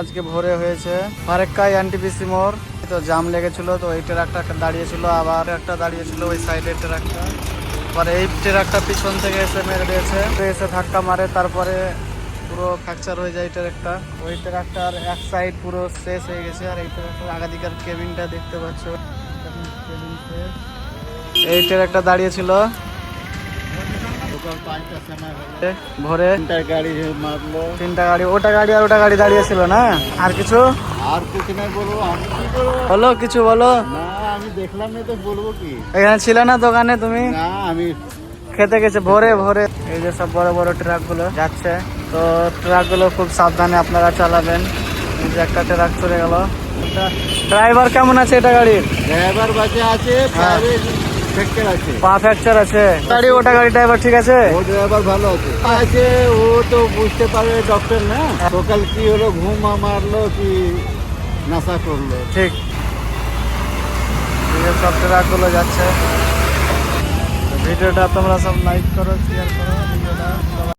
আজকে ভোরে হয়েছে ফারাক্কা এনটিপিসি মোড়। তো জাম লেগেছিল, তো এই ট্রাকটা দাঁড়িয়েছিল, আবার একটা দাঁড়িয়েছিল ওই সাইডের ট্রাকটা। পরে এই ট্রাকটা পিছন থেকে এসে মেরে দিয়েছে, এসে ধাক্কা মারে, তারপরে পুরো ফ্র্যাকচার হয়ে যায় ট্রাকটা। ওই ট্রাকটার এক সাইড পুরো শেষ হয়ে গেছে। আর এই ট্রাকটার আগাদিকার কেবিনটা দেখতে পাচ্ছ, এই ট্রাকটা দাঁড়িয়েছিল ভোরে। তিনটা গাড়ি, ওটা গাড়ি আর ওটা গাড়ি দাঁড়িয়েছিল না। আর কিছু নাই বলবো, আমি কি বলবো? বলো, কিছু বলো। না আমি দেখলাম না তো বলবো কি। এখানে ছিলে না দোকানে তুমি? না আমি খেতে গেছে ভোরে ভোরে। এই যে সব বড় বড় ট্রাক গুলো যাচ্ছে, তো ট্রাক গুলো খুব সাবধানে আপনারা চালাবেন। এই যে একটা ট্রাক চলে গেল। ড্রাইভার কেমন আছে এটা গাড়ির? ড্রাইভার বাজে আছে, ফ্র্যাকচার আছে, পা ফ্র্যাকচার আছে গাড়ি। ওটা গাড়ি ড্রাইভার ঠিক আছে? ও ড্রাইভার ভালো আছে। আছে ও তো বুঝতে পারবে ডক্টর না, সকাল কি হলো, ঘুম মারলো কি নেশা করলো। ঠিক। সব ট্রাক গুলো যাচ্ছে। ভিডিওটা তোমরা সব লাইক করো, শেয়ার করো ভিডিওটা।